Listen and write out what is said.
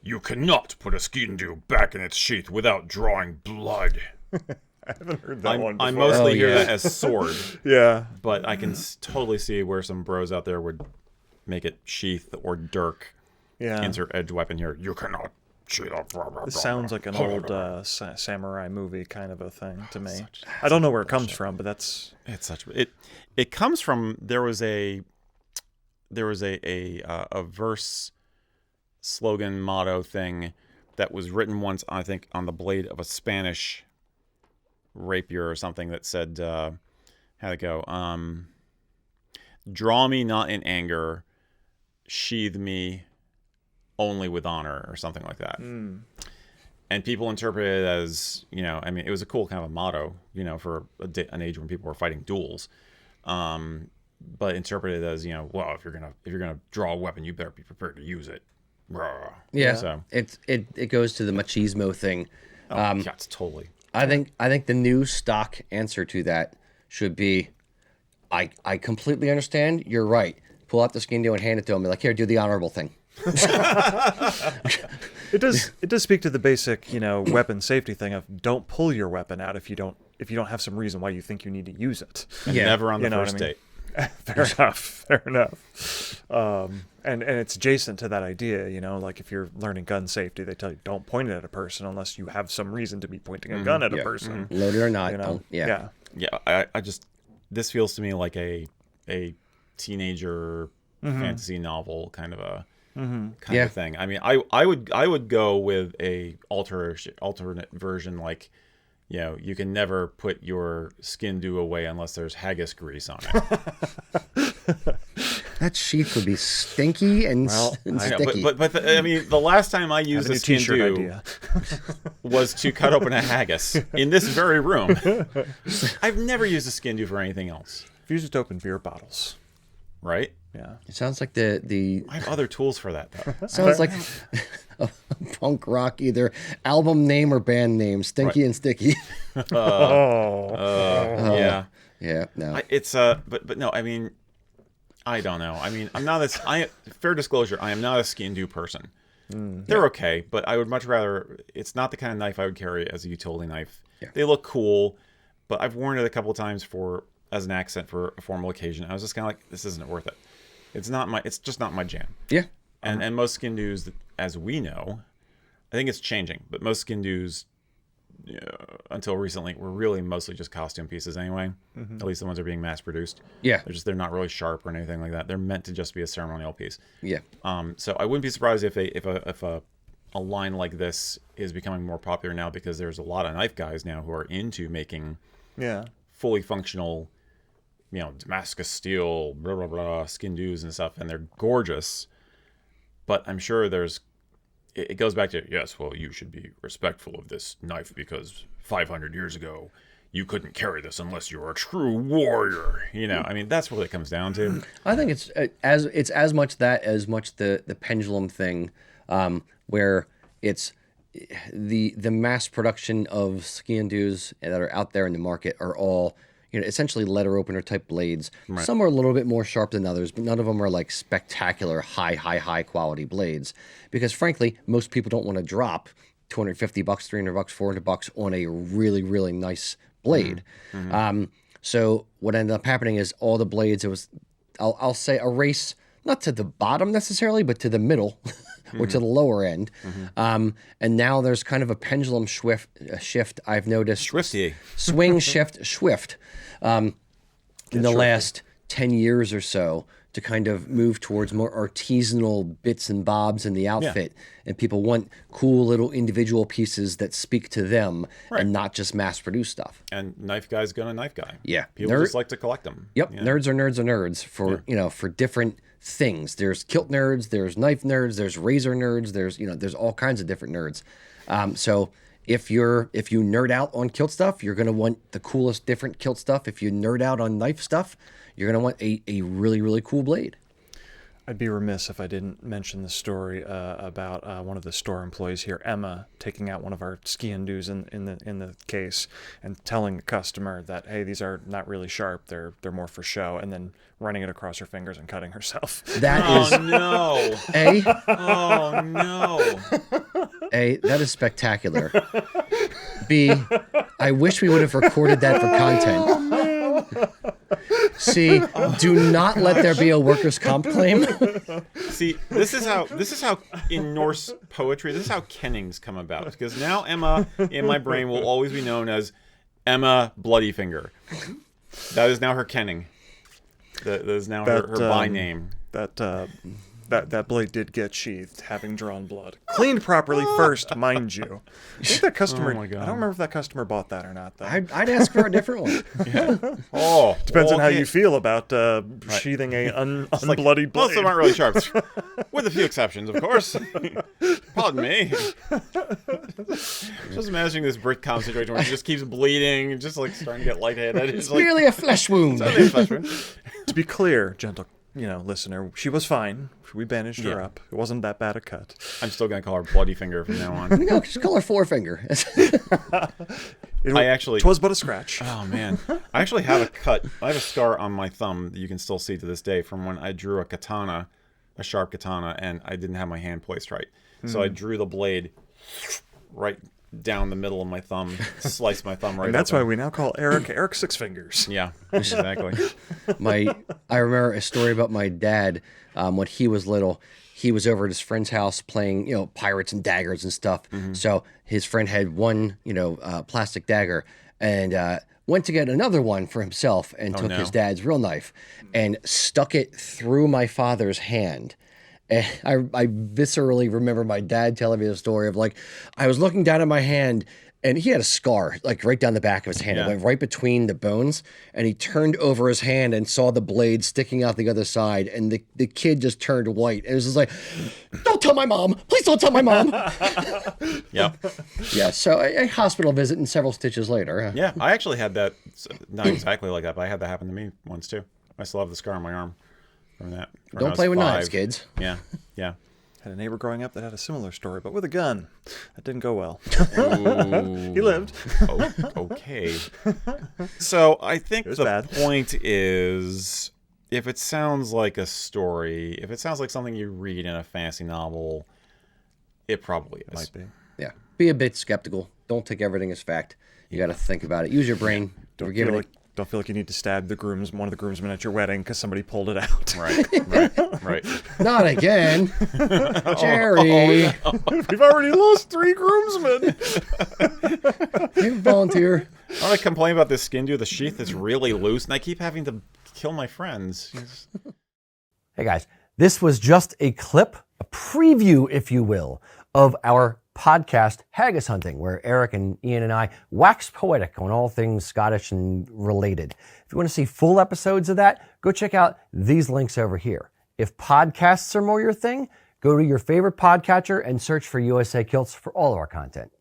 You cannot put a Sgian Dubh back in its sheath without drawing blood. I haven't heard that one before. I mostly hear that as sword. Yeah. But I can totally see where some bros out there would make it sheath or dirk. Yeah. Insert edge weapon here. You cannot sheath up. This sounds like an old samurai movie kind of a thing to me. I don't know where it comes from, but that's... It comes from... There was a verse, slogan, motto thing that was written once, I think, on the blade of a Spanish rapier or something that said, how'd it go? Draw me not in anger, sheathe me only with honor, or something like that. And people interpreted it as, it was a cool kind of a motto, for an age when people were fighting duels. But interpreted as, well, if you're gonna draw a weapon, you better be prepared to use it. Yeah, so it goes to the machismo thing. It's totally. I think the new stock answer to that should be, I completely understand. You're right. Pull out the Sgian Dubh and hand it to him. Be like, here, do the honorable thing. It does speak to the basic, weapon safety thing of don't pull your weapon out if you don't have some reason why you think you need to use it. And never on the first date. Fair enough. And it's adjacent to that idea, like if you're learning gun safety, they tell you don't point it at a person unless you have some reason to be pointing a gun at a person. Loaded or not. Yeah. I just, this feels to me like a teenager fantasy novel kind of a kind of thing. I mean, I would go with a alternate version, like, you can never put your Sgian Dubh away unless there's haggis grease on it. That sheath would be stinky and sticky. But the last time I used a Sgian Dubh was to cut open a haggis in this very room. I've never used a Sgian Dubh for anything else. I've used it to open beer bottles. Right? Yeah. It sounds like the I have other tools for that, though. Sounds like a punk rock, either album name or band name, Stinky and Sticky. Yeah. Yeah, no. But no, I mean, I don't know. I mean, I'm not fair disclosure, I am not a Sgian Dubh person. They're okay, but I would much rather, it's not the kind of knife I would carry as a utility knife. Yeah. They look cool, but I've worn it a couple of times as an accent for a formal occasion. I was just kind of like, this isn't worth it. It's just not my jam. Yeah. And most Sgian Dubhs, as we know, I think it's changing, but most Sgian Dubhs, until recently, were really mostly just costume pieces anyway. At least the ones that are being mass produced. Yeah. They're not really sharp or anything like that. They're meant to just be a ceremonial piece. Yeah. So I wouldn't be surprised if a line like this is becoming more popular now, because there's a lot of knife guys now who are into making fully functional, Damascus steel, blah, blah, blah, Sgian Dubhs and stuff, and they're gorgeous. But I'm sure it goes back to, yes, well, you should be respectful of this knife because 500 years ago, you couldn't carry this unless you were a true warrior. I mean, that's what it comes down to. I think it's as much that as much the pendulum thing, where it's the mass production of Sgian Dubhs that are out there in the market are all, essentially letter opener type blades. Right. Some are a little bit more sharp than others, but none of them are like spectacular high quality blades. Because frankly, most people don't want to drop $250, $300, $400 on a really, really nice blade. So what ended up happening is all the blades, it was, I'll say a race, not to the bottom necessarily, but to the middle or to the lower end. And now there's kind of a pendulum shift I've noticed. Swifty. Swing, shift, swift. In the last 10 years or so, to kind of move towards more artisanal bits and bobs in the outfit. And people want cool little individual pieces that speak to them and not just mass-produced stuff. And knife guy's gonna knife guy. Yeah. People just like to collect them. Yep. Nerds are nerds for, for different things. There's kilt nerds, there's knife nerds, there's razor nerds, there's all kinds of different nerds. So if you nerd out on kilt stuff, you're going to want the coolest different kilt stuff. If you nerd out on knife stuff, you're going to want a really, really cool blade. I'd be remiss if I didn't mention the story about one of the store employees here, Emma, taking out one of our Sgian Dubhs in the case and telling the customer that, hey, these are not really sharp, they're more for show, and then running it across her fingers and cutting herself. Oh no! Oh no! A, that is spectacular. B, I wish we would have recorded that for content. C, do not let there be a workers' comp claim. See, this is how in Norse poetry, this is how kennings come about. Because now Emma, in my brain, will always be known as Emma Bloody Finger. That is now her kenning. That is now her by name. That blade did get sheathed, having drawn blood. Cleaned properly first, mind you. I think that customer, Oh my God. I don't remember if that customer bought that or not, though. I'd ask for a different one. Yeah. Oh, Depends on how okay. you feel about sheathing a unbloodied blade. Most of them aren't really sharp, with a few exceptions, of course. Pardon me. Just imagining this Britcom situation where she just keeps bleeding, just like starting to get lightheaded. It's merely a flesh wound. It's only a flesh wound. To be clear, gentle listener, she was fine. We bandaged her up. It wasn't that bad a cut. I'm still gonna call her Bloody Finger from now on. No, just call her forefinger. It was but a scratch. Oh man, I actually have a cut. I have a scar on my thumb that you can still see to this day from when I drew a sharp katana, and I didn't have my hand placed right. So I drew the blade right down the middle of my thumb, sliced my thumb right. And that's open. why we now call Eric Six Fingers. Yeah, exactly. I remember a story about my dad when he was little. He was over at his friend's house playing, pirates and daggers and stuff. Mm-hmm. So his friend had one, plastic dagger, and went to get another one for himself, and took his dad's real knife and stuck it through my father's hand. And I viscerally remember my dad telling me the story of, like, I was looking down at my hand, and he had a scar, like, right down the back of his hand. It went right between the bones, and he turned over his hand and saw the blade sticking out the other side, and the kid just turned white. And it was just like, don't tell my mom. Please don't tell my mom. Yeah. Yeah, so a hospital visit and several stitches later. Yeah, I actually had that, not exactly like that, but I had that happen to me once, too. I still have the scar on my arm from that. Don't play with knives, kids. Yeah, yeah. Had a neighbor growing up that had a similar story, but with a gun. That didn't go well. Ooh. He lived. Oh, okay. So I think the bad. point is, if it sounds like a story, if it sounds like something you read in a fantasy novel, it probably is. Might be. Yeah, be a bit skeptical. Don't take everything as fact. You got to think about it. Use your brain. Don't feel like you need to stab one of the groomsmen at your wedding because somebody pulled it out. Right. Not again. Jerry. We've already lost 3 groomsmen. You volunteer. I want to complain about this skin dude. The sheath is really loose, and I keep having to kill my friends. Hey guys, this was just a clip, a preview, if you will, of our podcast Haggis Hunting, where Eric and Ian and I wax poetic on all things Scottish and related. If you want to see full episodes of that, go check out these links over here. If podcasts are more your thing, go to your favorite podcatcher and search for USA Kilts for all of our content.